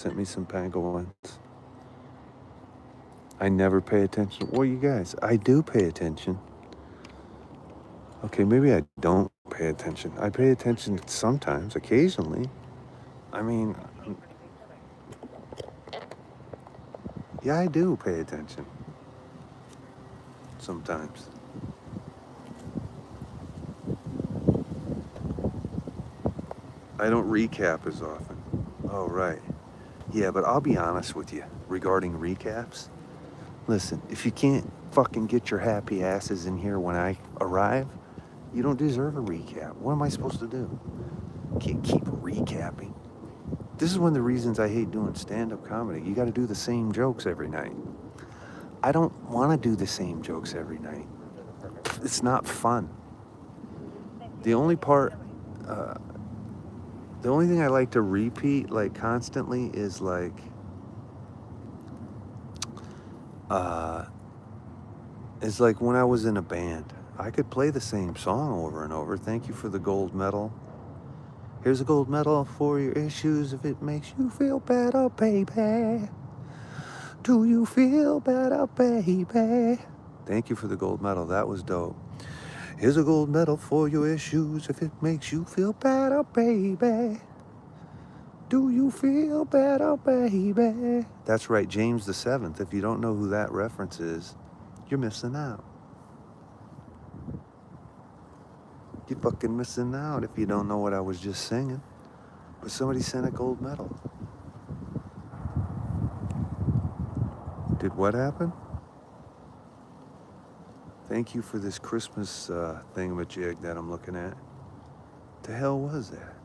sent me some pangolins. I never pay attention. Well, you guys, I do pay attention. Okay, maybe I don't pay attention. I pay attention sometimes, occasionally. I mean, yeah, I do pay attention. Sometimes. I don't recap as often. Oh, right. Yeah, but I'll be honest with you regarding recaps. Listen, if you can't fucking get your happy asses in here when I arrive, you don't deserve a recap. What am I supposed to do? Can't keep recapping. This is one of the reasons I hate doing stand-up comedy. You got to do the same jokes every night. I don't want to do the same jokes every night. It's not fun. The only part, the only thing I like to repeat like constantly is like, when I was in a band. I could play the same song over and over. Thank you for the gold medal. Here's a gold medal for your issues if it makes you feel better, baby. Do you feel better, baby? Thank you for the gold medal. That was dope. Here's a gold medal for your issues if it makes you feel better, baby. Do you feel better, baby? That's right, James the 7th. If you don't know who that reference is, you're missing out. You're fucking missing out if you don't know what I was just singing. But somebody sent a gold medal. Did what happen? Thank you for this Christmas thingamajig that I'm looking at. The hell was that?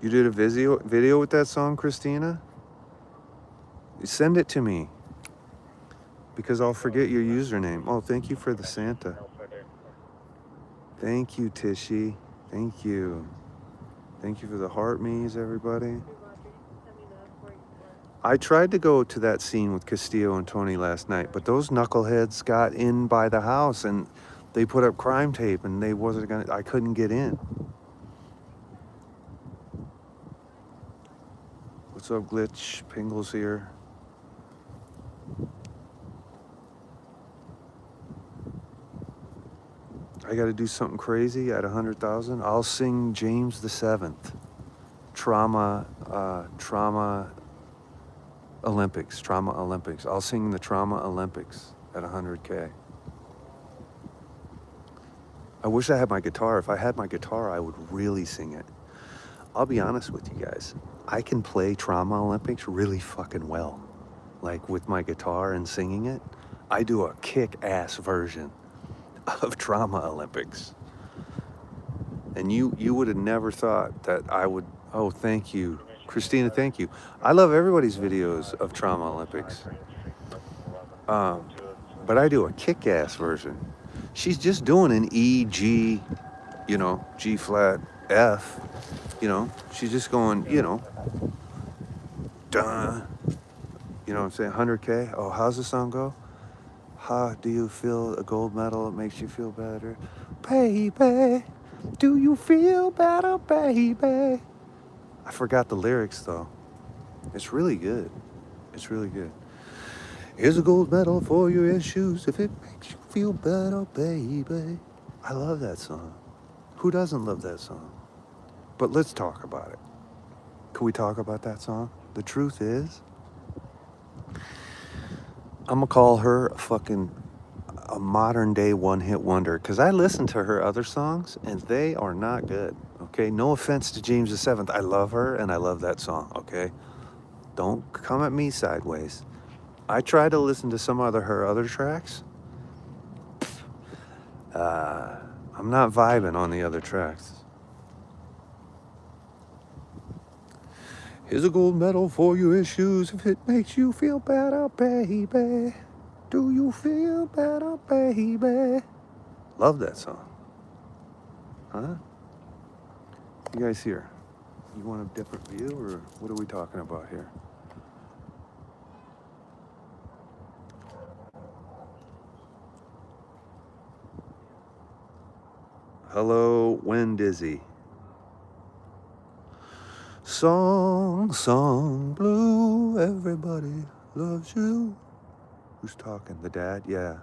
You did a video with that song, Christina? Send it to me. Because I'll forget your username. Oh, thank you for the Santa. Thank you, Tishy. Thank you. Thank you for the heart me's, everybody. I tried to go to that scene with Castillo and Tony last night, but those knuckleheads got in by the house and they put up crime tape and I couldn't get in. What's up, Glitch? Pingle's here. I got to do something crazy at 100,000. I'll sing James the 7th. Trauma Olympics. I'll sing the Trauma Olympics at 100K. I wish I had my guitar. If I had my guitar, I would really sing it. I'll be honest with you guys. I can play Trauma Olympics really fucking well. Like with my guitar and singing it. I do a kick-ass version of Trauma Olympics. And you would have never thought that I would. Oh, thank you. Christina, thank you. I love everybody's videos of Trauma Olympics. But I do a kick-ass version. She's just doing an E, G, G flat, F. She's just going, duh. You know what I'm saying? 100K. Oh, how's the song go? How do you feel a gold medal? It makes you feel better. Baby, do you feel better, baby? I forgot the lyrics, though. It's really good. It's really good. Here's a gold medal for your issues if it makes you feel better, baby. I love that song. Who doesn't love that song? But let's talk about it. Can we talk about that song? The truth is, I'm gonna call her a modern day one-hit wonder because I listen to her other songs and they are not good. Okay, no offense to James the 7th. I love her and I love that song. Okay, don't come at me sideways. I try to listen to her other tracks. I'm not vibing on the other tracks. Here's a gold medal for your issues if it makes you feel better, baby. Do you feel better, baby? Love that song. Huh? You guys here? You want a different view or what are we talking about here? Hello, Wendizzy. Song blue, everybody loves you. Who's talking? The dad? Yeah.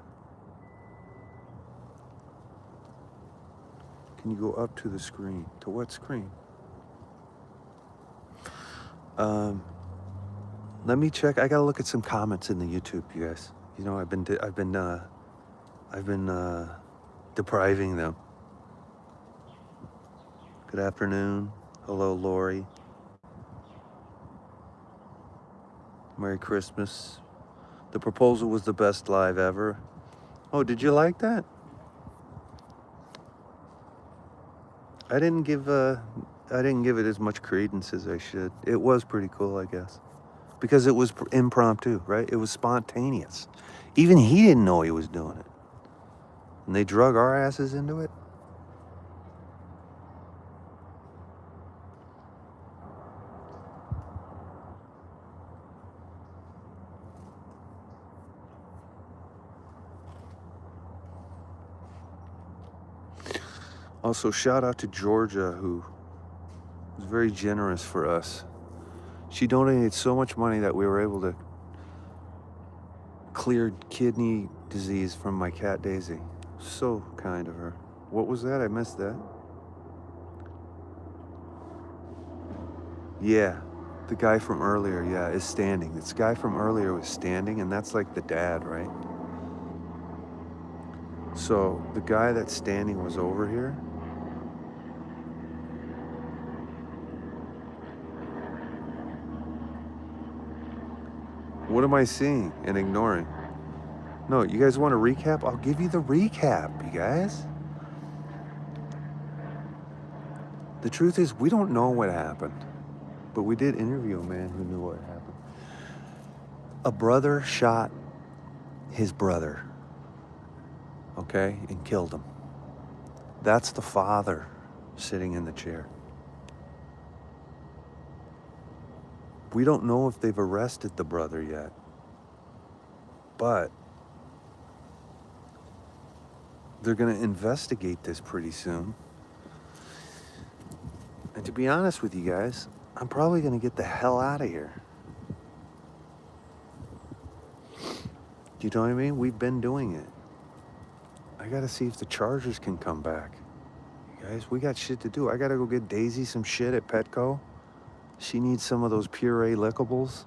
Can you go up to the screen? To what screen? Let me check. I gotta look at some comments in the YouTube, you guys. You know, I've been depriving them. Good afternoon. Hello, Lori. Merry Christmas. The proposal was the best live ever. Oh, did you like that? I didn't give it as much credence as I should. It was pretty cool, I guess, because it was impromptu, right? It was spontaneous. Even he didn't know he was doing it, and they drug our asses into it. Also, shout out to Georgia, who was very generous for us. She donated so much money that we were able to clear kidney disease from my cat Daisy. So kind of her. What was that? I missed that. Yeah, the guy from earlier, yeah, is standing. This guy from earlier was standing, and that's like the dad, right? So the guy that's standing was over here. What am I seeing and ignoring? No, you guys want a recap? I'll give you the recap, you guys. The truth is, we don't know what happened, but we did interview a man who knew what happened. A brother shot his brother, okay, and killed him. That's the father sitting in the chair. We don't know if they've arrested the brother yet, but they're going to investigate this pretty soon. And to be honest with you guys, I'm probably going to get the hell out of here. Do you know what I mean? We've been doing it. I got to see if the Chargers can come back. You guys, we got shit to do. I got to go get Daisy some shit at Petco. She needs some of those puree lickables.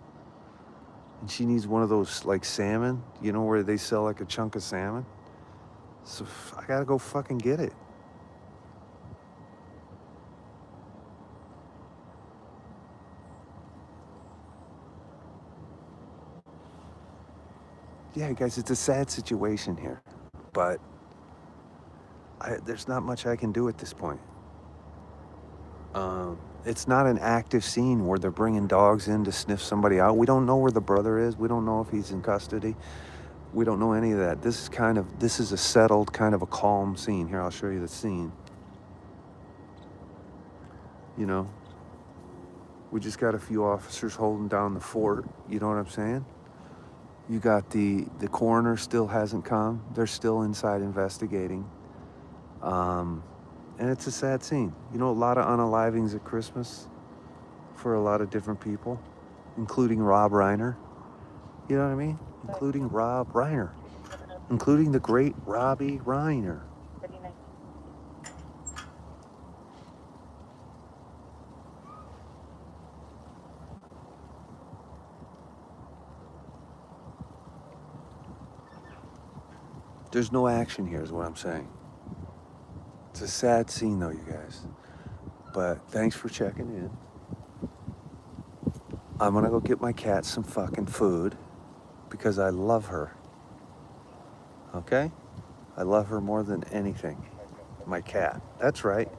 And she needs one of those, like, salmon, you know, where they sell like a chunk of salmon. So I gotta go fucking get it. Yeah, guys, it's a sad situation here, but there's not much I can do at this point. It's not an active scene where they're bringing dogs in to sniff somebody out. We don't know where the brother is. We don't know if he's in custody. We don't know any of that. This is a settled, kind of a calm scene. Here, I'll show you the scene. You know, we just got a few officers holding down the fort. You know what I'm saying? You got the coroner still hasn't come. They're still inside investigating. And it's a sad scene. You know, a lot of unalivings at Christmas for a lot of different people, including Rob Reiner. You know what I mean? Including Rob Reiner. Including the great Robbie Reiner. There's no action here is what I'm saying. It's a sad scene though, you guys. But thanks for checking in. I'm gonna go get my cat some fucking food because I love her. Okay? I love her more than anything. My cat. That's right.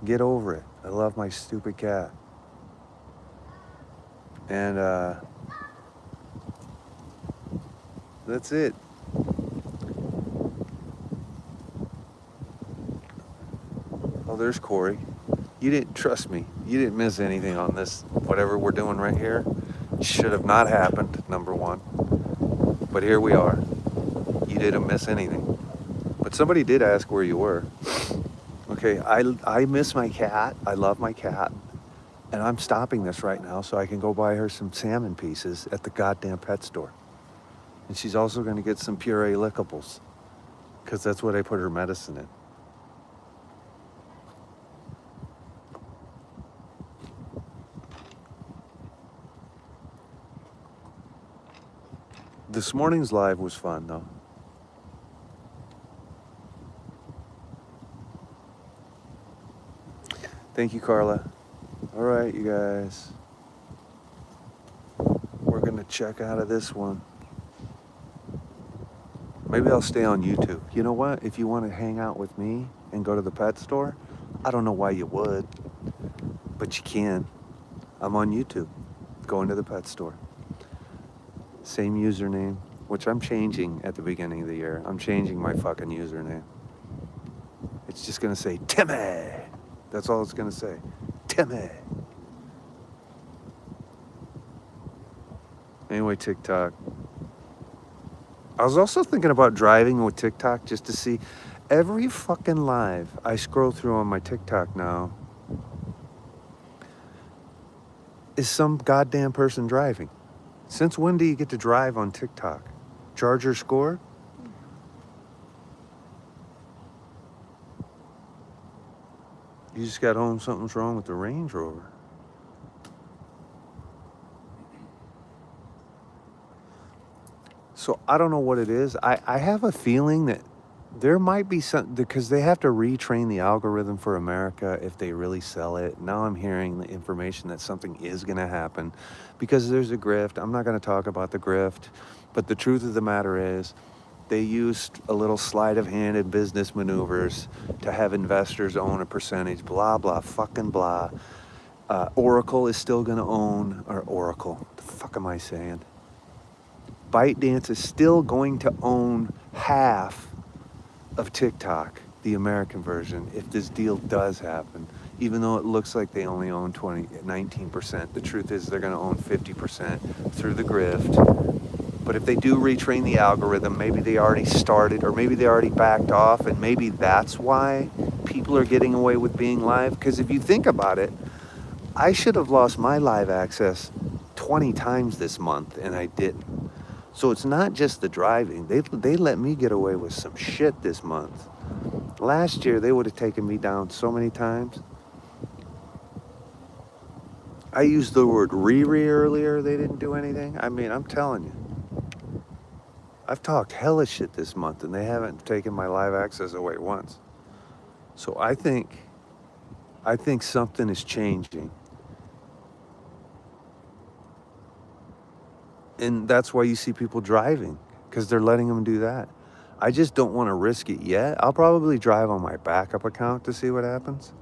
Get over it. I love my stupid cat. And that's it. Oh, there's Corey. You didn't trust me. You didn't miss anything on this. Whatever we're doing right here should have not happened, number one. But here we are. You didn't miss anything. But somebody did ask where you were. Okay, I miss my cat. I love my cat. And I'm stopping this right now so I can go buy her some salmon pieces at the goddamn pet store. And she's also going to get some puree lickables because that's what I put her medicine in. This morning's live was fun, though. Thank you, Carla. All right, you guys. We're going to check out of this one. Maybe I'll stay on YouTube. You know what? If you want to hang out with me and go to the pet store, I don't know why you would, but you can. I'm on YouTube, going to the pet store. Same username, which I'm changing at the beginning of the year. I'm changing my fucking username. It's just going to say Timmy. That's all it's going to say. Timmy. Anyway, TikTok. I was also thinking about driving with TikTok just to see every fucking live I scroll through on my TikTok now is some goddamn person driving. Since when do you get to drive on TikTok? Charger score? You just got home, something's wrong with the Range Rover. So I don't know what it is. I have a feeling that there might be some, because they have to retrain the algorithm for America if they really sell it. Now I'm hearing the information that something is going to happen because there's a grift. I'm not going to talk about the grift, but the truth of the matter is they used a little sleight of hand and business maneuvers to have investors own a percentage, blah, blah, fucking blah. Oracle is still going to own, or Oracle, the fuck am I saying? ByteDance is still going to own half of TikTok, the American version, if this deal does happen, even though it looks like they only own 19%. The truth is they're going to own 50% through the grift. But if they do retrain the algorithm, maybe they already started, or maybe they already backed off, and maybe that's why people are getting away with being live. Because if you think about it, I should have lost my live access 20 times this month, and I didn't. So it's not just the driving. They let me get away with some shit this month. Last year, they would have taken me down so many times. I used the word Riri earlier. They didn't do anything. I mean, I'm telling you. I've talked hella shit this month, and they haven't taken my live access away once. So I think something is changing. And that's why you see people driving, because they're letting them do that. I just don't want to risk it yet. I'll probably drive on my backup account to see what happens.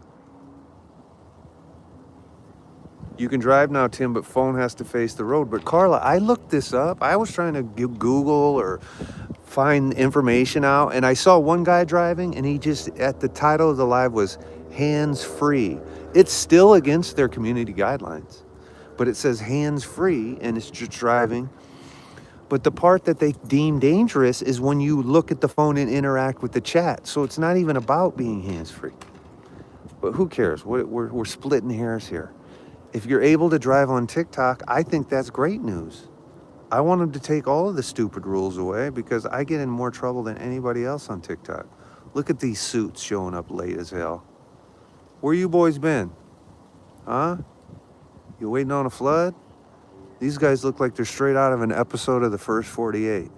You can drive now, Tim, but phone has to face the road. But Carla, I looked this up. I was trying to Google or find information out, and I saw one guy driving, and he just, at the title of the live was hands-free. It's still against their community guidelines, but it says hands-free, and it's just driving. But the part that they deem dangerous is when you look at the phone and interact with the chat. So it's not even about being hands-free. But who cares? We're splitting hairs here. If you're able to drive on TikTok, I think that's great news. I want them to take all of the stupid rules away because I get in more trouble than anybody else on TikTok. Look at these suits showing up late as hell. Where you boys been? Huh? You waiting on a flood? These guys look like they're straight out of an episode of the First 48.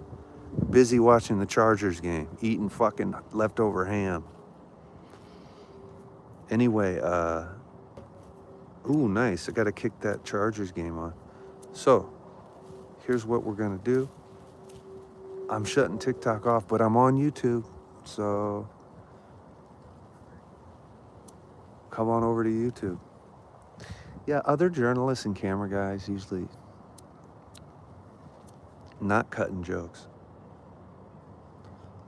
Busy watching the Chargers game, eating fucking leftover ham. Anyway, ooh, nice. I gotta kick that Chargers game on. So, here's what we're gonna do. I'm shutting TikTok off, but I'm on YouTube. So, come on over to YouTube. Yeah, other journalists and camera guys usually not cutting jokes.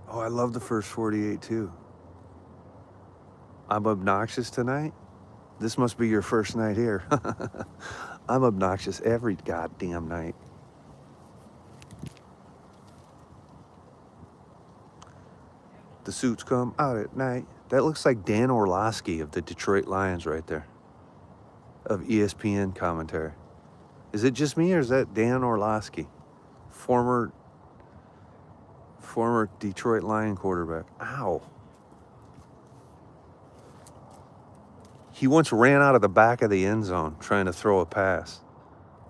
Oh, I love the First 48 too. I'm obnoxious tonight? This must be your first night here. I'm obnoxious every goddamn night. the suits come out at night. That looks like Dan Orlovsky of the Detroit Lions right there, of ESPN commentary. Is it just me, or is that Dan Orlovsky, former Detroit Lion quarterback? Ow. He once ran out of the back of the end zone trying to throw a pass.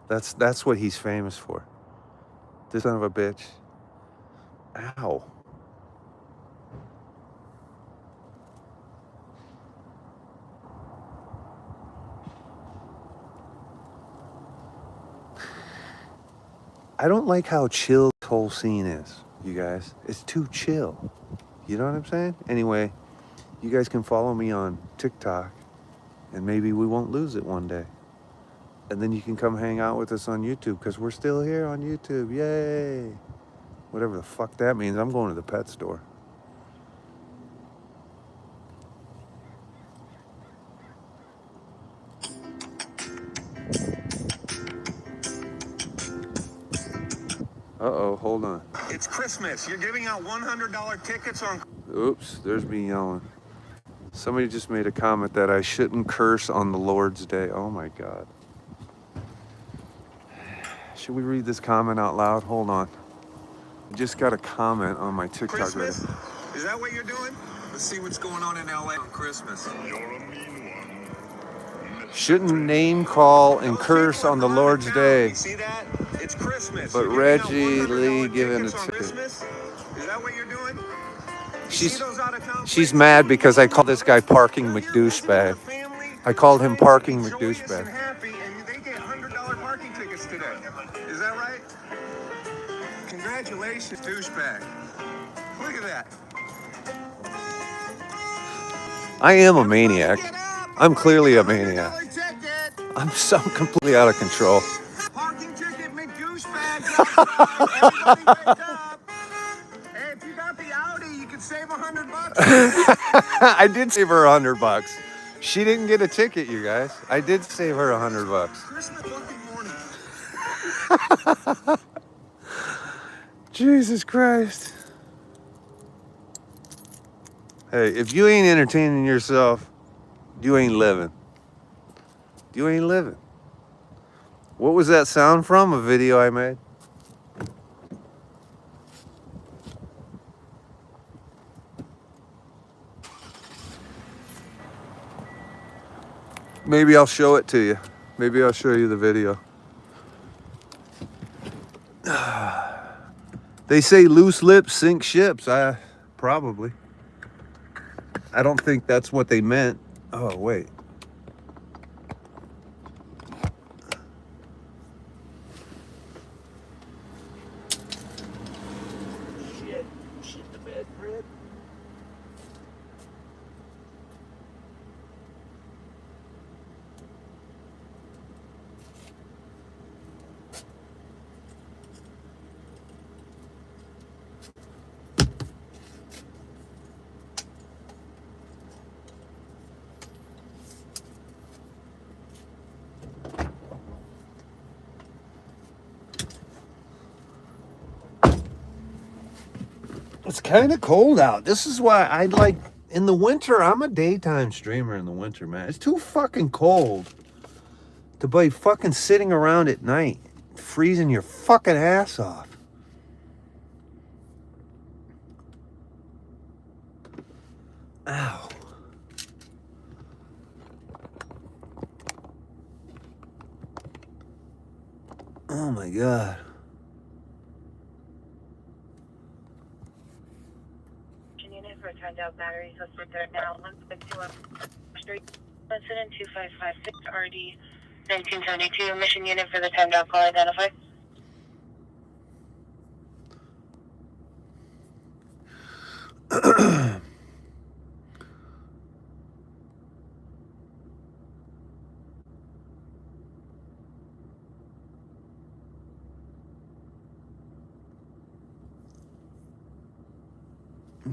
That's what he's famous for. This son of a bitch. Ow. I don't like how chill this whole scene is, you guys. It's too chill. You know what I'm saying? Anyway, you guys can follow me on TikTok, and maybe we won't lose it one day. And then you can come hang out with us on YouTube, because we're still here on YouTube. Yay! Whatever the fuck that means. I'm going to the pet store. Uh-oh, hold on. It's Christmas. You're giving out $100 tickets on... Oops, there's me yelling. Somebody just made a comment that I shouldn't curse on the Lord's Day. Oh my God. Should we read this comment out loud? Hold on. I just got a comment on my TikTok. Christmas? Is that what you're doing? Let's see what's going on in LA on Christmas. You're a mean one. Shouldn't name call and curse on the Lord's Day. You see that? It's Christmas. But Reggie Lee giving a ticket. Is that what you're doing? She's mad because I called this guy Parking McDouchebag. I called him Parking McDouchebag. And they get $100 parking tickets today. Is that right? Congratulations, douchebag. Look at that. I am a maniac. I'm clearly a maniac. I'm completely out of control. Parking ticket, McDouchebag. Everybody wake up. Hey, if you got the Audi, you can save $100. I did save her $100. She didn't get a ticket, you guys. I did save her $100. Christmas fucking morning. Jesus Christ. Hey, if you ain't entertaining yourself, you ain't living. You ain't living. What was that sound from? A video I made? Maybe I'll show it to you. Maybe I'll show you the video. They say loose lips sink ships. Probably. I don't think that's what they meant. Oh, wait. Shit the bed, Fred. It's kind of cold out. This is why I like, in the winter, I'm a daytime streamer in the winter, man. It's too fucking cold to be fucking sitting around at night, freezing your fucking ass off. Ow. Oh my God. Turned out batteries listed there now. 161 Street, incident 2556 RD 1972. Mission unit for the timed out call identified.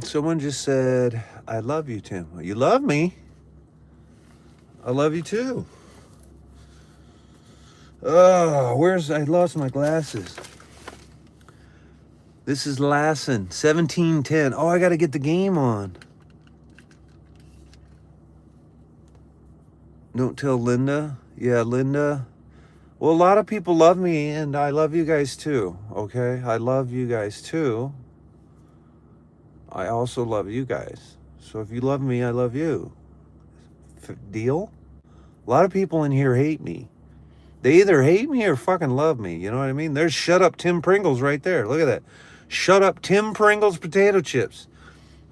Someone just said, I love you, Tim. You love me? I love you too. Oh, I lost my glasses. This is Lassen, 1710. Oh, I got to get the game on. Don't tell Linda. Yeah, Linda. Well, a lot of people love me, and I love you guys too, okay? I love you guys too. I also love you guys. So if you love me, I love you. Deal? A lot of people in here hate me. They either hate me or fucking love me. You know what I mean? There's Shut Up Tim Pringles right there. Look at that. Shut Up Tim Pringles potato chips.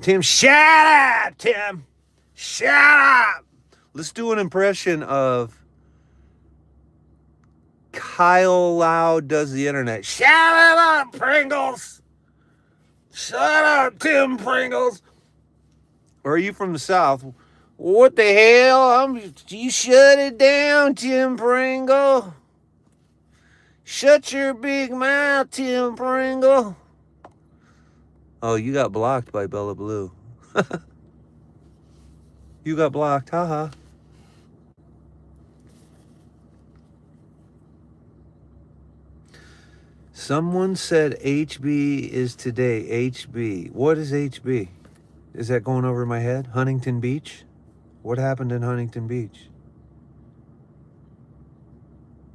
Tim, shut up, Tim. Shut up. Let's do an impression of Kyle Loud Does the Internet. Shut up, Pringles. Shut up, Tim Pringles. Or are you from the South? What the hell? You shut it down, Tim Pringle. Shut your big mouth, Tim Pringle. Oh, you got blocked by Bella Blue. You got blocked, haha. Someone said HB is today. HB. What is HB? Is that going over my head? Huntington Beach? What happened in Huntington Beach?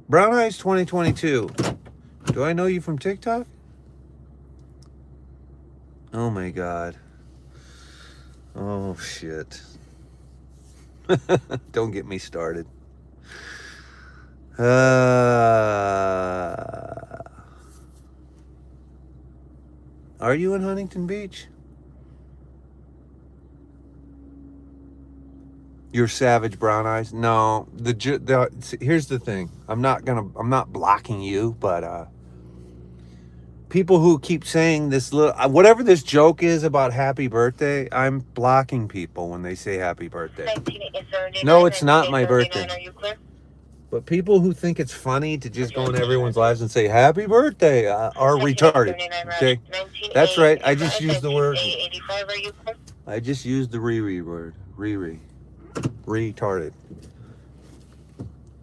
Brown Eyes 2022. Do I know you from TikTok? Oh my God. Oh shit. Don't get me started. Are you in Huntington Beach? You're savage, Brown Eyes. No, here's the thing. I'm not blocking you, but people who keep saying this little, whatever this joke is about happy birthday, I'm blocking people when they say happy birthday. No, it's not my birthday. Are you clear? But people who think it's funny to just go in everyone's lives and say happy birthday are retarded. Okay, that's right. I just used the word. I just used the Riri word. Riri. Retarded.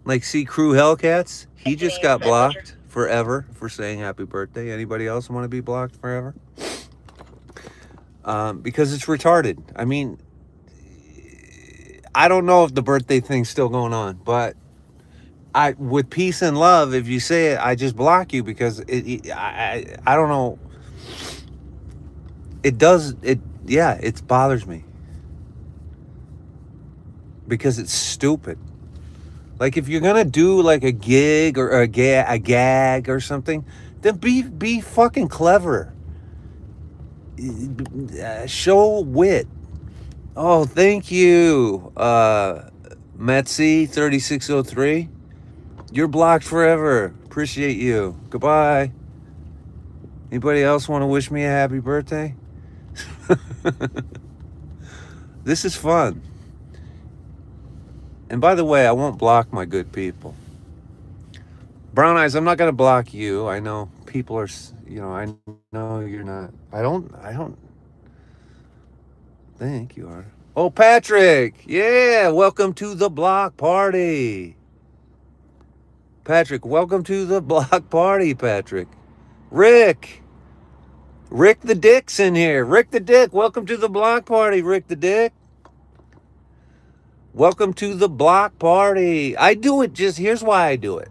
Like, see, Crew Hellcats, he just got blocked forever for saying happy birthday. Anybody else want to be blocked forever? Because it's retarded. I mean, I don't know if the birthday thing's still going on, but with peace and love, if you say it, I just block you because I don't know. It bothers me. Because it's stupid. Like, if you're gonna do like a gig or a gag or something, then be fucking clever. Show wit. Oh, thank you, Metzi 3603. You're blocked forever. Appreciate you. Goodbye. Anybody else want to wish me a happy birthday? This is fun. And by the way, I won't block my good people. Brown Eyes, I'm not going to block you. I know people are, I know you're not. I don't think you are. Oh, Patrick. Yeah, welcome to the block party. Patrick, welcome to the block party, Patrick. Rick the Dick's in here. Rick the Dick, welcome to the block party, Rick the Dick. Welcome to the block party. I do it here's why I do it.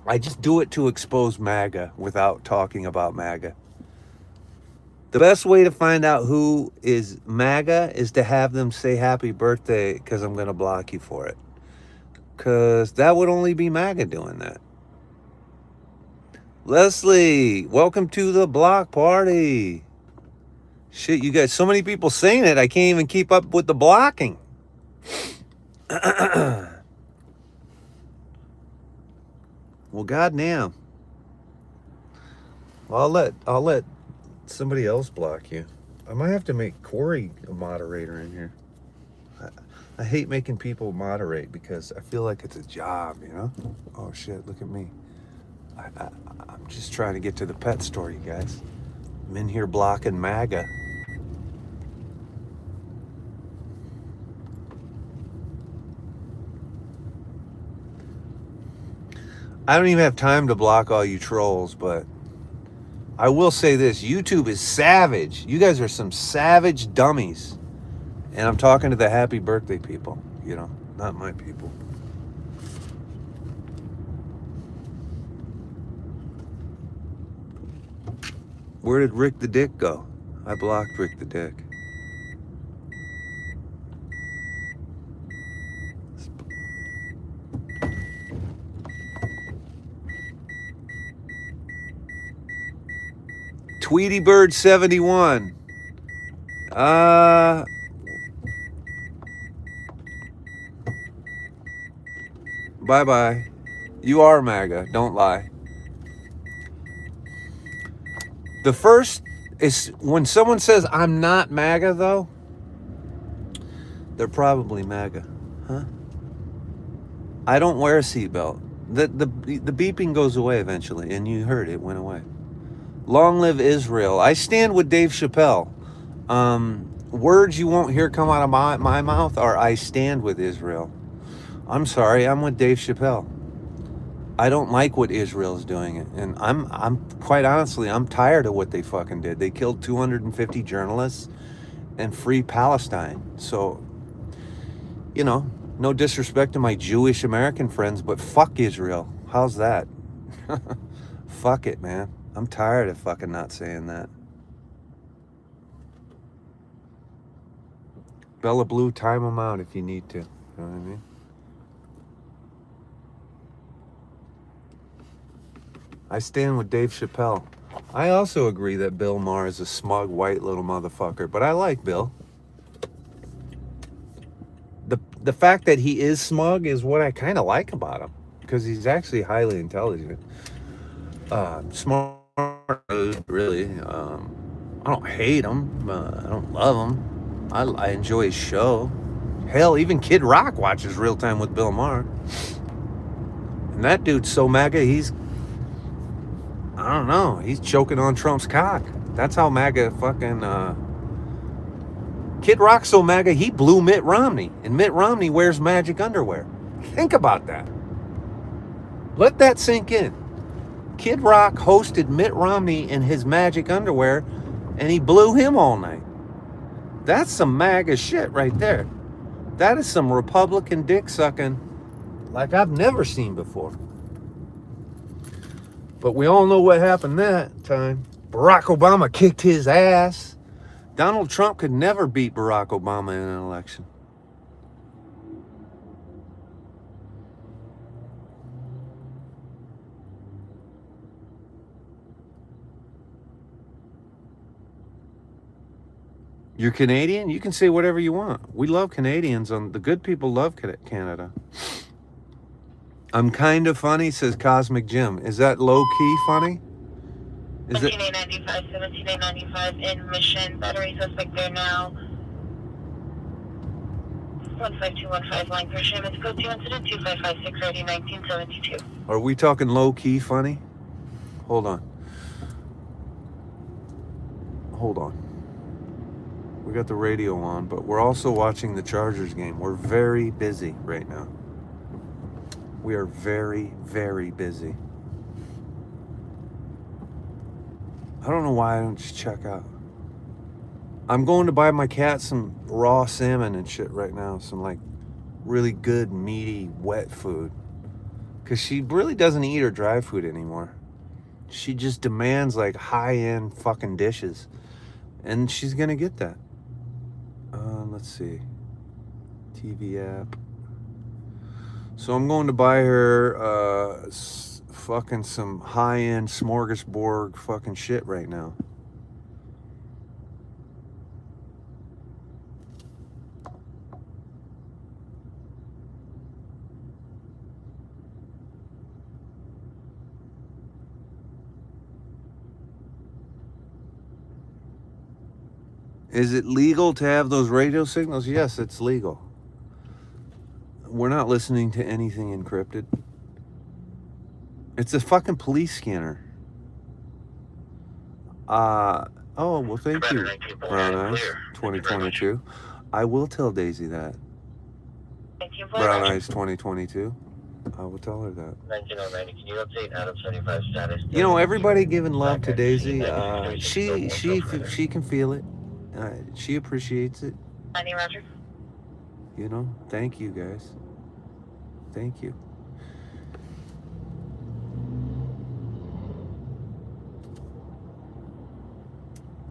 I just do it to expose MAGA without talking about MAGA. The best way to find out who is MAGA is to have them say happy birthday, because I'm going to block you for it. Because that would only be MAGA doing that. Leslie, welcome to the block party. Shit, you guys, so many people saying it, I can't even keep up with the blocking. Well, goddamn. Well, I'll let somebody else block you. I might have to make Corey a moderator in here. I hate making people moderate because I feel like it's a job, you know? Oh shit, look at me. I'm just trying to get to the pet store, you guys. I'm in here blocking MAGA. I don't even have time to block all you trolls, but I will say this, YouTube is savage. You guys are some savage dummies. And I'm talking to the happy birthday people, you know, not my people. Where did Rick the Dick go? I blocked Rick the Dick. Tweety Bird 71. Bye-bye. You are MAGA, don't lie. The first is when someone says I'm not MAGA though, they're probably MAGA. Huh? I don't wear a seatbelt. The beeping goes away eventually, and you heard it went away. Long live Israel. I stand with Dave Chappelle. Words you won't hear come out of my mouth are I stand with Israel. I'm sorry, I'm with Dave Chappelle. I don't like what Israel's doing, and I'm quite honestly, I'm tired of what they fucking did. They killed 250 journalists and free Palestine. So, you know, no disrespect to my Jewish American friends, but fuck Israel. How's that? Fuck it, man. I'm tired of fucking not saying that. Bella Blue, time them out if you need to. You know what I mean? I stand with Dave Chappelle. I also agree that Bill Maher is a smug, white little motherfucker, but I like Bill. The fact that he is smug is what I kind of like about him, because he's actually highly intelligent. Smart, really. I don't hate him. I don't love him. I enjoy his show. Hell, even Kid Rock watches Real Time with Bill Maher. And that dude's so MAGA, I don't know, he's choking on Trump's cock. That's how MAGA fucking... Kid Rock's so MAGA, he blew Mitt Romney. And Mitt Romney wears magic underwear. Think about that. Let that sink in. Kid Rock hosted Mitt Romney in his magic underwear, and he blew him all night. That's some MAGA shit right there. That is some Republican dick sucking like I've never seen before. But we all know what happened that time. Barack Obama kicked his ass. Donald Trump could never beat Barack Obama in an election. You're Canadian? You can say whatever you want. We love Canadians. The good people love Canada. I'm kind of funny, says Cosmic Jim. Is that low-key funny? Is it? 17895 in Mission. Battery suspect there now. 15215 line for shim. It's code 2 incident 2556 ready 1972. Are we talking low-key funny? Hold on. We got the radio on, but we're also watching the Chargers game. We're very busy right now. We are very, very busy. I don't know why I don't just check out. I'm going to buy my cat some raw salmon and shit right now. Some like really good, meaty, wet food. Because she really doesn't eat her dry food anymore. She just demands like high-end fucking dishes. And she's going to get that. Let's see. TV app. So I'm going to buy her fucking some high-end smorgasbord fucking shit right now. Is it legal to have those radio signals? Yes, it's legal. We're not listening to anything encrypted. It's a fucking police scanner. Oh, well, thank you, Brown Eyes 2022. I will tell Daisy that. Brown Eyes 2022. I will tell her that. 1909, can you update Adam 75 status? You know, everybody giving love to Daisy. She can feel it. She appreciates it. Roger. You know, thank you guys. Thank you.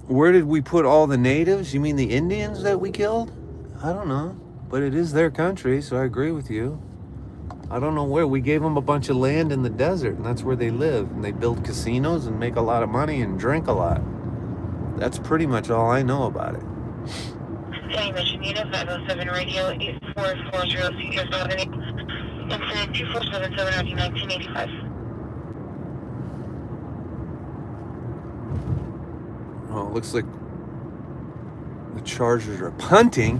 Where did we put all the natives? You mean the Indians that we killed? I don't know. But it is their country, so I agree with you. I don't know where. We gave them a bunch of land in the desert, and that's where they live. And they build casinos and make a lot of money and drink a lot. That's pretty much all I know about it. County Mission Unit 507 Radio 8440 Cedar Avenue. Incident 2477 RD 1985. Oh, it looks like the Chargers are punting.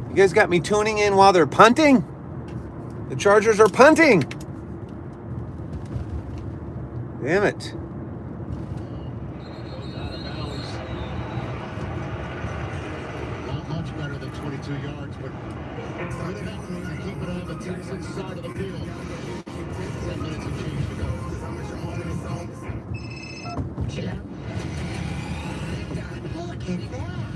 You guys got me tuning in while they're punting? The Chargers are punting. Damn it. Not much better than 22 yards, but good enough to keep it on the Texans side of the field. 10 minutes and change to go.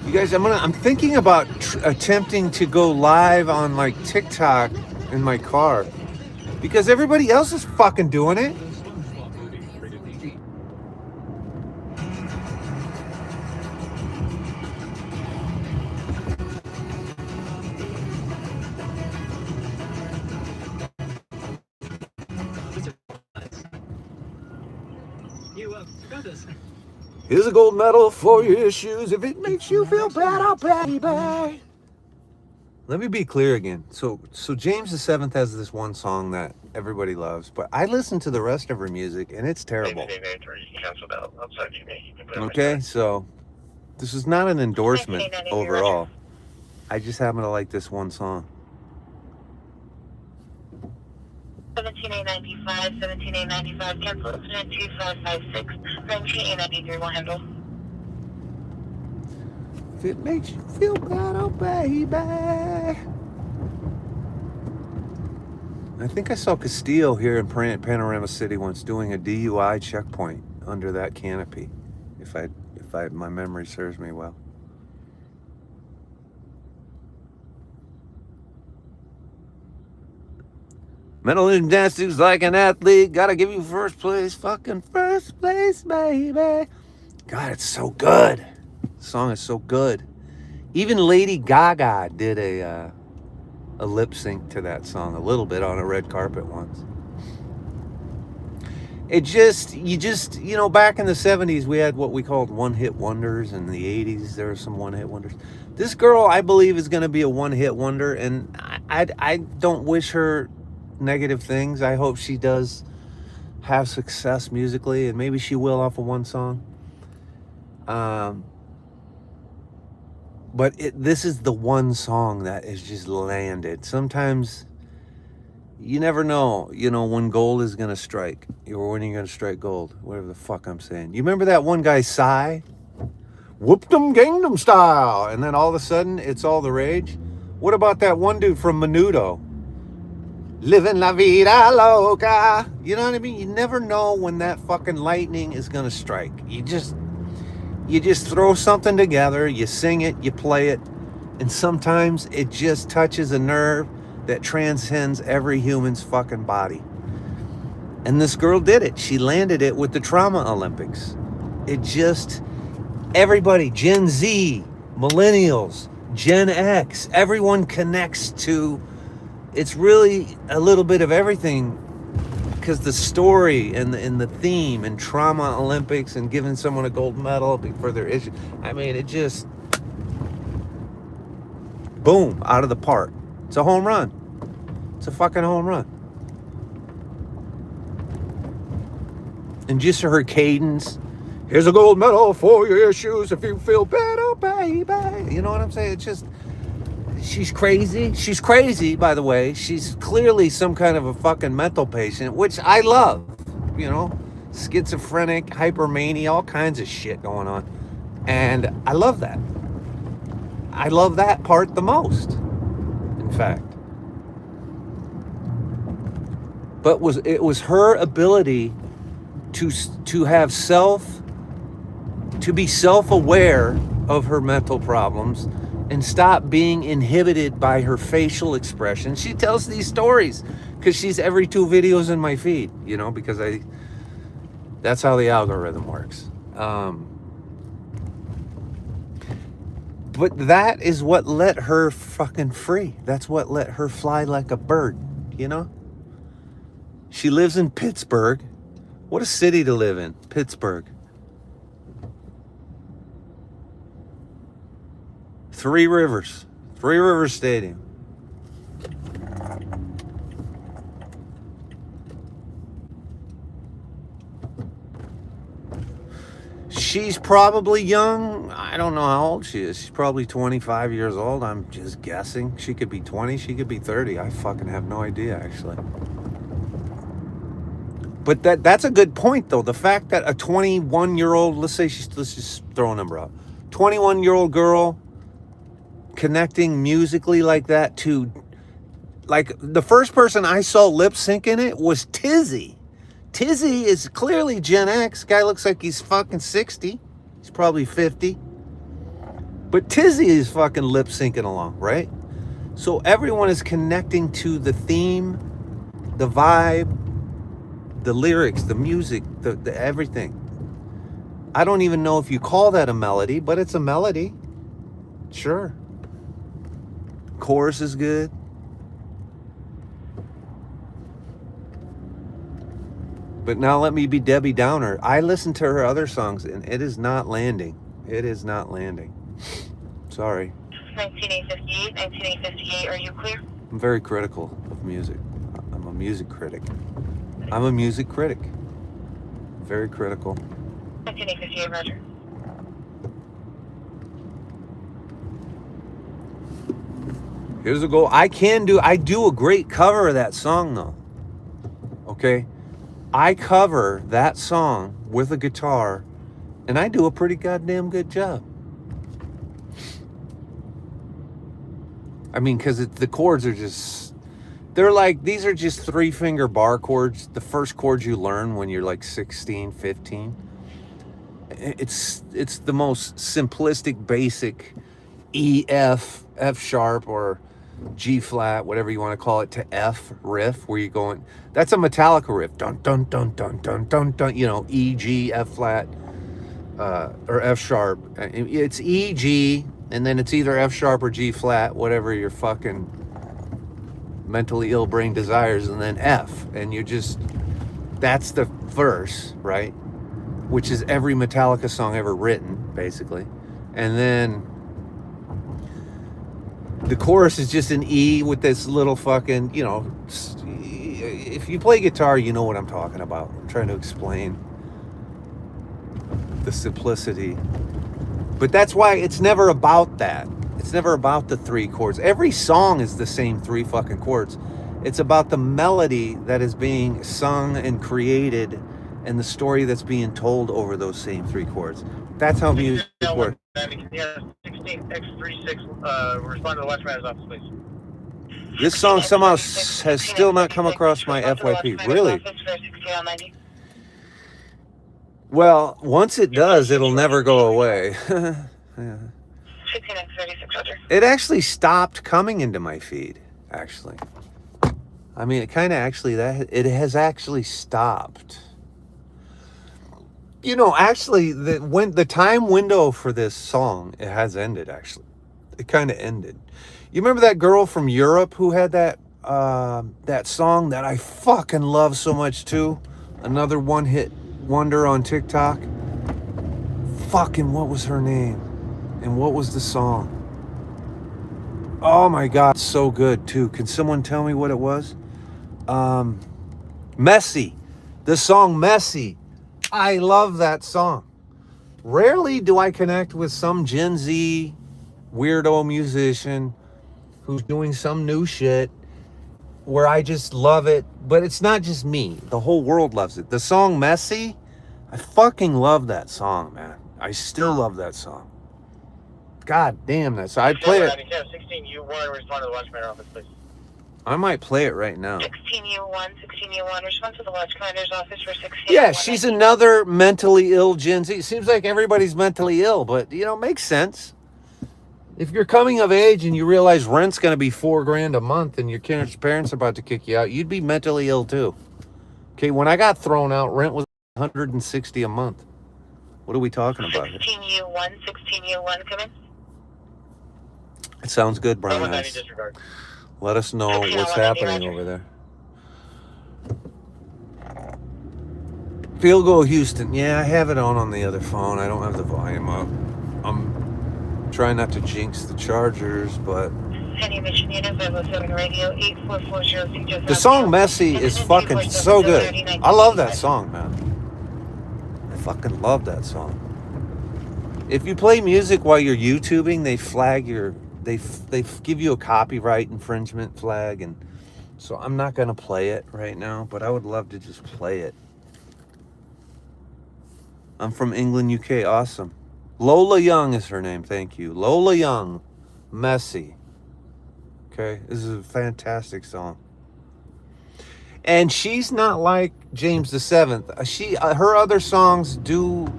You guys, I'm thinking about attempting to go live on like TikTok in my car because everybody else is fucking doing it. Here's a gold medal for your issues. If it makes you feel bad, I'll pay you back. Let me be clear again. So James VII has this one song that everybody loves, but I listen to the rest of her music and it's terrible. Okay, so this is not an endorsement overall. I just happen to like this one song. 17895, 17895, cancel incident 2556, 19893 will handle. If it makes you feel better, baby. I think I saw Castillo here in Panorama City once doing a DUI checkpoint under that canopy, if my memory serves me well. Mental gymnastics like an athlete. Gotta give you first place. Fucking first place, baby. God, it's so good. The song is so good. Even Lady Gaga did a lip sync to that song a little bit on a red carpet once. You know, back in the 70s, we had what we called one-hit wonders. In the 80s, there were some one-hit wonders. This girl, I believe, is going to be a one-hit wonder, and I don't wish her negative things. I hope she does have success musically, and maybe she will off of one song. But this is the one song that is just landed. Sometimes you never know, you know, when gold is going to strike, or when you're going to strike gold, whatever the fuck I'm saying. You remember that one guy, Psy? Whooped 'em Gangnam Style. And then all of a sudden, it's all the rage. What about that one dude from Menudo? Living la vida loca. You know what I mean? You never know when that fucking lightning is going to strike. You just throw something together, you sing it, you play it, and sometimes it just touches a nerve that transcends every human's fucking body. And this girl did it. She landed it with the Trauma Olympics. Everybody, Gen Z, millennials, Gen X, everyone connects to. It's really a little bit of everything, because the story and the theme and Trauma Olympics and giving someone a gold medal for their issue. I mean, it just, boom, out of the park. It's a home run. It's a fucking home run. And just her cadence. Here's a gold medal for your issues if you feel better, baby. You know what I'm saying? It's just, she's crazy. She's crazy, by the way. She's clearly some kind of a fucking mental patient, which I love. You know, schizophrenic, hypermania, all kinds of shit going on. And I love that. I love that part the most, in fact. but it was her ability to have to be self-aware of her mental problems and stop being inhibited by her facial expression. She tells these stories because she's every 2 videos in my feed, you know, because that's how the algorithm works. But that is what let her fucking free. That's what let her fly like a bird, you know? She lives in Pittsburgh. What a city to live in, Pittsburgh. 3 Rivers Stadium. She's probably young. I don't know how old she is. She's probably 25 years old. I'm just guessing. She could be 20. She could be 30. I fucking have no idea, actually. But that's a good point, though. The fact that a 21-year-old, let's just throw a number out. 21-year-old girl connecting musically like that to, like, the first person I saw lip syncing it was Tizzy. Tizzy is clearly Gen X. Guy looks like he's fucking 60. He's probably 50. But Tizzy is fucking lip syncing along, right? So everyone is connecting to the theme, the vibe, the lyrics, the music, the everything. I don't even know if you call that a melody, but it's a melody. Sure. Chorus is good. But now let me be Debbie Downer. I listened to her other songs and it is not landing. It is not landing. Sorry. 1958, are you clear? I'm very critical of music. I'm a music critic. I'm a music critic. Very critical. 1958, roger. Here's a goal. I do a great cover of that song though. Okay? I cover that song with a guitar and I do a pretty goddamn good job. I mean, because the chords are just, they're like, these are just 3-finger bar chords. The first chords you learn when you're like 16, 15. It's the most simplistic, basic E, F sharp, or G flat, whatever you want to call it, to F riff, where you're going, that's a Metallica riff. Dun, dun, dun, dun, dun, dun, dun, you know, E, G, F flat, or F sharp. It's E, G, and then it's either F sharp or G flat, whatever your fucking mentally ill brain desires, and then F. And you just, that's the verse, right? Which is every Metallica song ever written, basically. And then the chorus is just an E with this little fucking, you know, if you play guitar, you know what I'm talking about. I'm trying to explain the simplicity. But that's why it's never about that. It's never about the 3 chords. Every song is the same 3 fucking chords. It's about the melody that is being sung and created and the story that's being told over those same 3 chords. That's how music works. Yeah, 16X36, respond to the West Riders office, please. This song somehow has still not come across my FYP. Really? Well, once it does, it'll never go away. Yeah. 16X36, roger. It actually stopped coming into my feed, actually. I mean, it kind of actually, it has actually stopped. You know, actually, the time window for this song, it has ended, actually. It kind of ended. You remember that girl from Europe who had that song that I fucking love so much, too? Another one-hit wonder on TikTok? Fucking, what was her name? And what was the song? Oh my God, so good, too. Can someone tell me what it was? Messy. The song Messy. I love that song. Rarely do I connect with some Gen Z weirdo musician who's doing some new shit where I just love it. But it's not just me. The whole world loves it. The song Messy, I fucking love that song, man. I still love that song. God damn that song. I'd play it. 16, you want to respond to the West Riders office, please. I might play it right now. 16U1, respond to the watch commander's office for 16. Yeah, she's another mentally ill Gen Z. It seems like everybody's mentally ill, but makes sense. If you're coming of age and you realize rent's going to be $4,000 a month and your parents are about to kick you out, you'd be mentally ill too. Okay, when I got thrown out, rent was $160 a month. What are we talking about here? 16U1, come in. It sounds good, Brown 190 Eyes. disregard. Let us know what's happening over there. Field goal Houston. Yeah, I have it on the other phone. I don't have the volume up. I'm trying not to jinx the Chargers, but the song Messy is fucking so good. I love that song, man. I fucking love that song. If you play music while you're YouTubing, they flag they give you a copyright infringement flag, and so I'm not gonna play it right now, but I would love to just play it. I'm from England, UK. Awesome. Lola Young is her name. Thank you. Lola Young. Messy. Okay. This is a fantastic song. And she's not like James VII. Her other songs do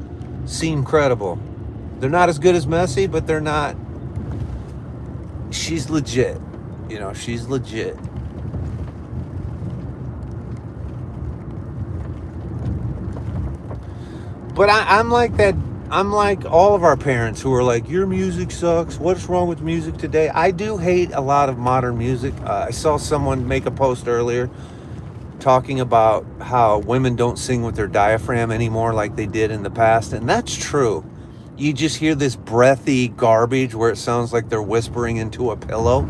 seem credible. They're not as good as Messy, but they're not. She's legit. She's legit. But I'm like that. I'm like all of our parents who are like, your music sucks. What's wrong with music today? I do hate a lot of modern music. I saw someone make a post earlier talking about how women don't sing with their diaphragm anymore like they did in the past. And that's true. You just hear this breathy garbage where it sounds like they're whispering into a pillow.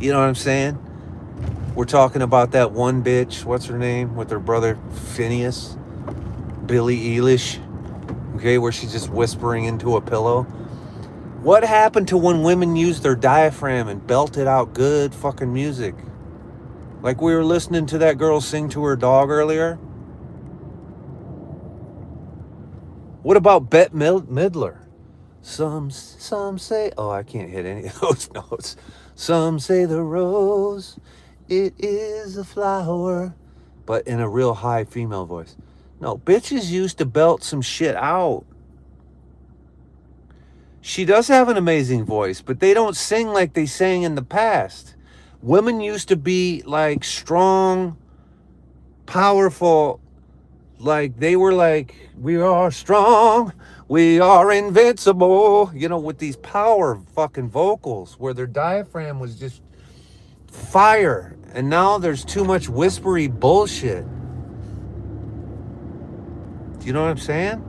You know what I'm saying? We're talking about that one bitch, what's her name, with her brother Phineas, Billie Eilish. Okay, where she's just whispering into a pillow. What happened to when women used their diaphragm and belted out good fucking music? Like we were listening to that girl sing to her dog earlier. What about Bette Midler? Some say, oh, I can't hit any of those notes. Some say the rose, it is a flower, but in a real high female voice. No, bitches used to belt some shit out. She does have an amazing voice, but they don't sing like they sang in the past. Women used to be like strong, powerful, like they were like, we are strong, we are invincible, with these power fucking vocals where their diaphragm was just fire. And now there's too much whispery bullshit. Do you know what I'm saying?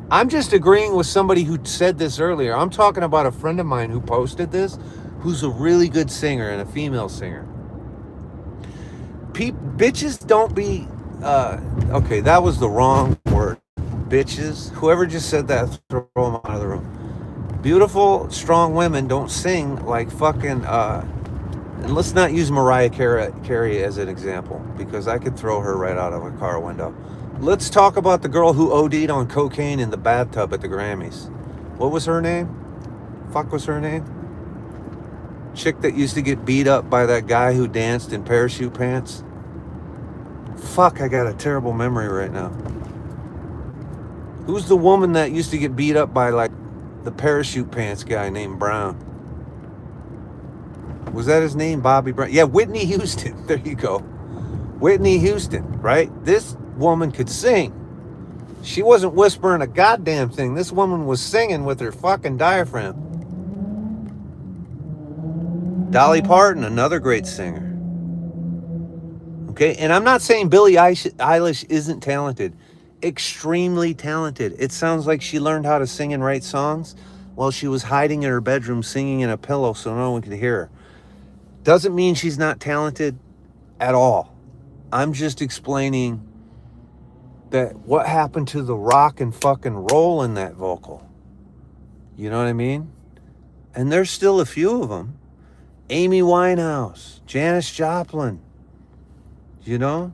I'm just agreeing with somebody who said this earlier. I'm talking about a friend of mine who posted this, who's a really good singer and a female singer. Bitches don't be, okay, that was the wrong word. Bitches. Whoever just said that, throw them out of the room. Beautiful, strong women don't sing like fucking, and let's not use Mariah Carey as an example, because I could throw her right out of a car window. Let's talk about the girl who OD'd on cocaine in the bathtub at the Grammys. What was her name? Fuck was her name? Chick that used to get beat up by that guy who danced in parachute pants. Fuck, I got a terrible memory right now. Who's the woman that used to get beat up by like the parachute pants guy named Brown? Was that his name? Bobby Brown? Yeah, Whitney Houston. There you go. Whitney Houston, right? This woman could sing. She wasn't whispering a goddamn thing. This woman was singing with her fucking diaphragm. Dolly Parton, another great singer. Okay, and I'm not saying Billie Eilish isn't talented. Extremely talented. It sounds like she learned how to sing and write songs while she was hiding in her bedroom singing in a pillow so no one could hear her. Doesn't mean she's not talented at all. I'm just explaining that what happened to the rock and fucking roll in that vocal. You know what I mean? And there's still a few of them. Amy Winehouse, Janis Joplin, you know?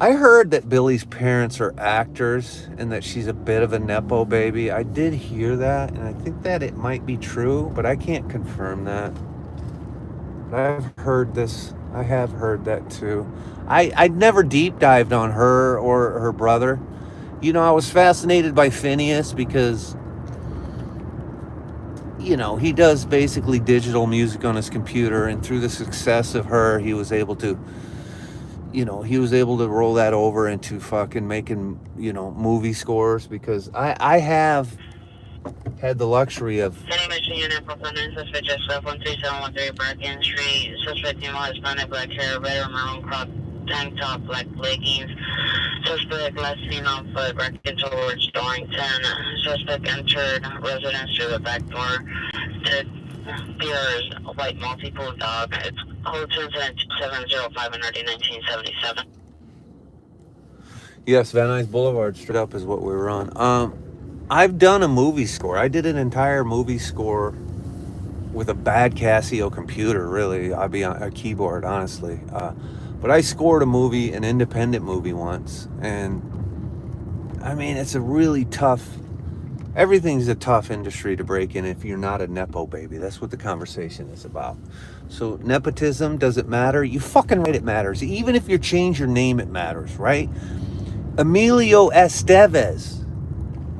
I heard that Billy's parents are actors and that she's a bit of a Nepo baby. I did hear that, and I think that it might be true, but I can't confirm that. But I've heard this. I have heard that too. I'd never deep dived on her or her brother. You know, I was fascinated by Phineas because, you know, he does basically digital music on his computer, and through the success of her, he was able to roll that over into fucking making, movie scores, because I have had the luxury of... City Mission Unit, Brooklyn, suspect just left 13713 Bergen Street. Suspect female Hispanic, black hair, red or maroon crop, tank top, black leggings. Suspect last seen on foot, Bergen towards Dorrington. Suspect entered residence through the back door. To Beers, a white multi-pool dog. It's code 705 and 1977. Yes, Van Nuys Boulevard, straight up, is what we were on. I've done a movie score. I did an entire movie score with a bad Casio computer, really. I'd be on a keyboard, honestly. But I scored a movie, an independent movie once. And, I mean, it's a really tough... Everything's a tough industry to break in if you're not a Nepo baby. That's what the conversation is about. So nepotism, does it matter? You fucking right, it matters. Even if you change your name, it matters, right? Emilio Estevez,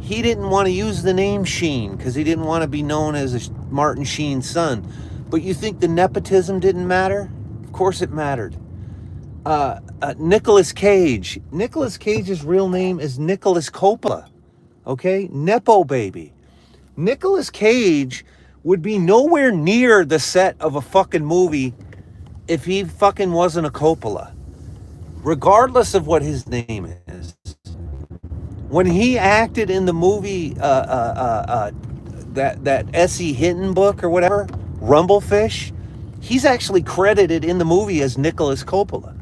he didn't want to use the name Sheen because he didn't want to be known as Martin Sheen's son. But you think the nepotism didn't matter? Of course it mattered. Nicolas Cage. Nicolas Cage's real name is Nicholas Coppola. Okay? Nepo baby. Nicolas Cage would be nowhere near the set of a fucking movie if he fucking wasn't a Coppola. Regardless of what his name is. When he acted in the movie, that S.E. Hinton book or whatever, Rumblefish, he's actually credited in the movie as Nicholas Coppola.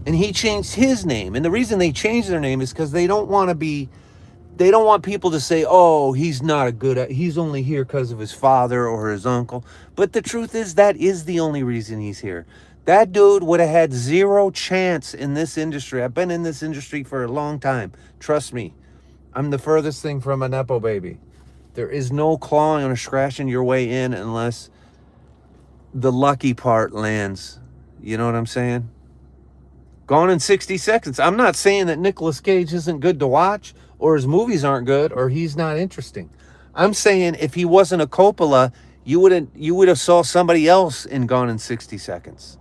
And he changed his name. And the reason they changed their name is because they don't want people to say, oh, he's not a good, he's only here because of his father or his uncle. But the truth is, that is the only reason he's here. That dude would have had zero chance in this industry. I've been in this industry for a long time. Trust me, I'm the furthest thing from a Nepo baby. There is no clawing or scratching your way in unless the lucky part lands. You know what I'm saying? Gone in 60 Seconds. I'm not saying that Nicolas Cage isn't good to watch, or his movies aren't good, or he's not interesting. I'm saying if he wasn't a Coppola, you would have saw somebody else in Gone in 60 Seconds.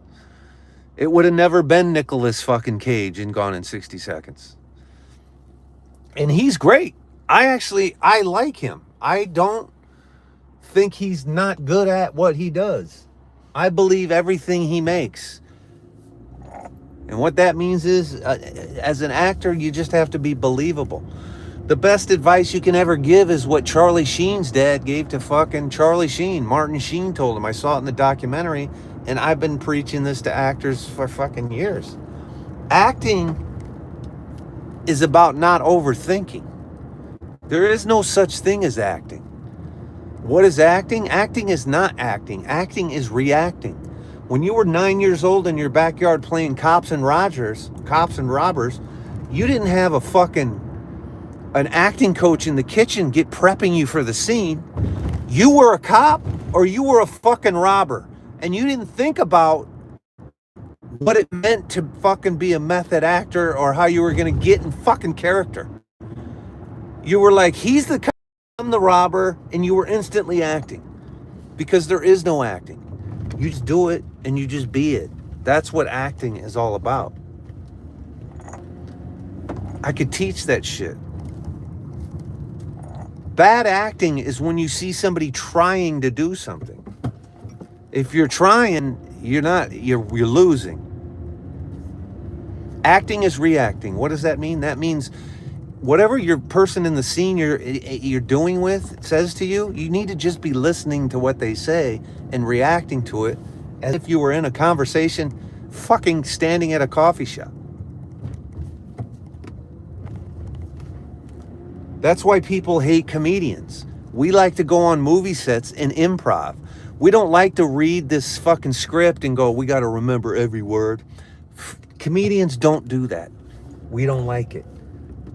It would have never been Nicolas fucking Cage in Gone in 60 Seconds. And he's great. I like him. I don't think he's not good at what he does. I believe everything he makes. And what that means is, as an actor, you just have to be believable. The best advice you can ever give is what Charlie Sheen's dad gave to fucking Charlie Sheen. Martin Sheen told him. I saw it in the documentary, and I've been preaching this to actors for fucking years. Acting is about not overthinking. There is no such thing as acting. What is acting? Acting is not acting. Acting is reacting. When you were 9 years old in your backyard playing cops and robbers, you didn't have an acting coach in the kitchen prepping you for the scene. You were a cop or you were a fucking robber. And you didn't think about what it meant to fucking be a method actor or how you were going to get in fucking character. You were like, he's the cop, I'm the robber, and you were instantly acting. Because there is no acting. You just do it and you just be it. That's what acting is all about. I could teach that shit. Bad acting is when you see somebody trying to do something. If you're trying, you're losing. Acting is reacting. What does that mean? That means whatever your person in the scene you're doing with says to you, you need to just be listening to what they say and reacting to it as if you were in a conversation fucking standing at a coffee shop. That's why people hate comedians. We like to go on movie sets and improv. We don't like to read this fucking script and go, we got to remember every word. Comedians don't do that. we don't like it.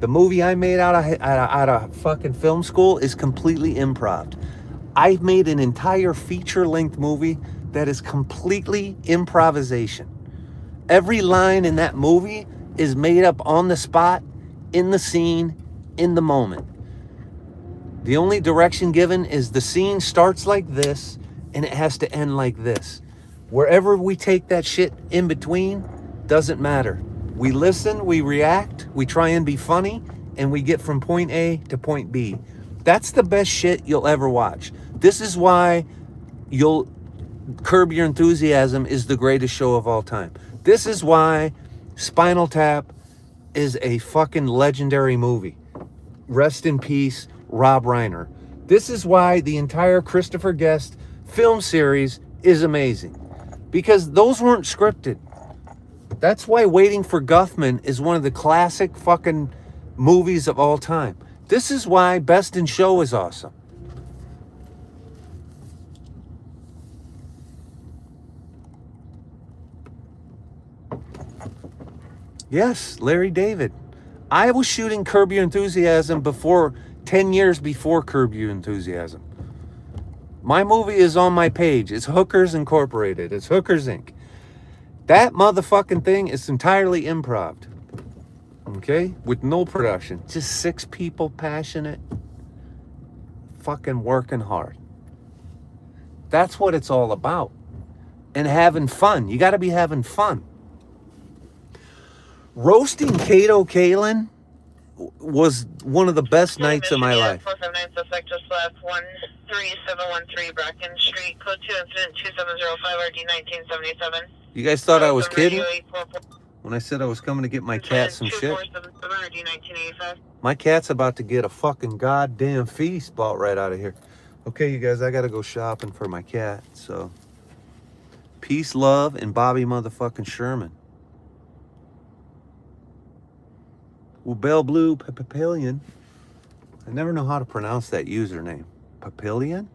The movie I made out of fucking film school is completely improv. I've made an entire feature-length movie that is completely improvisation. Every line in that movie is made up on the spot, in the scene, in the moment. The only direction given is the scene starts like this and it has to end like this. Wherever we take that shit in between, doesn't matter. We listen, we react, we try and be funny, and we get from point A to point B. That's the best shit you'll ever watch. This is why Curb Your Enthusiasm is the greatest show of all time. This is why Spinal Tap is a fucking legendary movie. Rest in peace, Rob Reiner. This is why the entire Christopher Guest film series is amazing. Because those weren't scripted. That's why Waiting for Guffman is one of the classic fucking movies of all time. This is why Best in Show is awesome. Yes, Larry David. I was shooting Curb Your Enthusiasm 10 years before Curb Your Enthusiasm. My movie is on my page. It's Hookers Incorporated. It's Hookers Inc. That motherfucking thing is entirely improv. Okay? With no production. Just 6 people passionate, fucking working hard. That's what it's all about. And having fun. You got to be having fun. Roasting Kato Kalin was one of the best nights of my life. 479 suspect just left 13713 Bracken Street, code 2 incident 2705 RD 1977. You guys thought I was kidding? When I said I was coming to get my cat some shit? My cat's about to get a fucking goddamn feast bought right out of here. Okay, you guys, I gotta go shopping for my cat, so. Peace, love, and Bobby motherfucking Sherman. Well, Bell Blue Papillion. I never know how to pronounce that username. Papillion?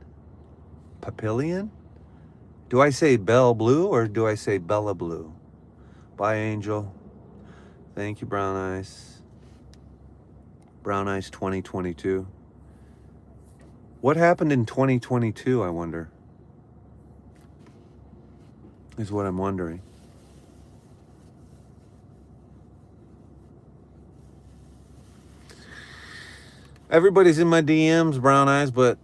Papillion? Do I say Bell Blue or do I say Bella Blue? Bye, Angel. Thank you, Brown Ice. Brown Ice 2022. What happened in 2022, I wonder? Is what I'm wondering. Everybody's in my DMs, Brown Eyes, but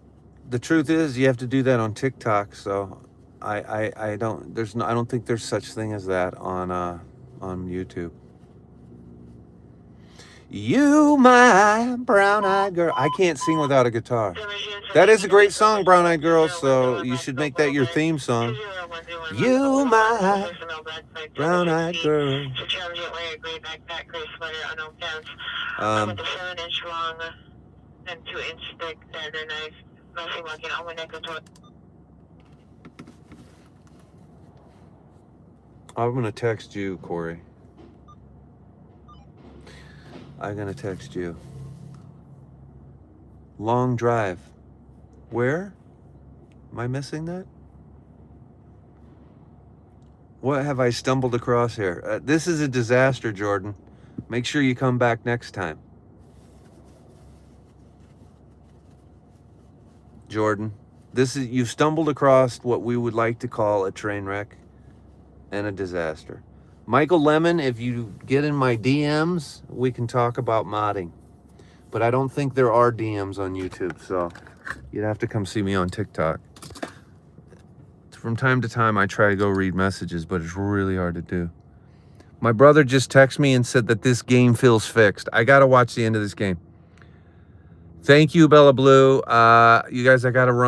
the truth is you have to do that on TikTok, so I don't think there's such thing as that on YouTube. You, my brown-eyed girl. I can't sing without a guitar. That is a great song, Brown-Eyed Girl, so you should make that your theme song. You, my brown-eyed girl. And 2-inch stick, standard knife, nothing like it on my neck. I'm gonna text you, Corey. I'm gonna text you. Long drive. Where? Am I missing that? What have I stumbled across here? This is a disaster, Jordan. Make sure you come back next time. Jordan, you've stumbled across what we would like to call a train wreck and a disaster. Michael Lemon, if you get in my DMs, we can talk about modding. But I don't think there are DMs on YouTube, so you'd have to come see me on TikTok. From time to time, I try to go read messages, but it's really hard to do. My brother just texted me and said that this game feels fixed. I gotta watch the end of this game. Thank you, Bella Blue. You guys, I gotta run.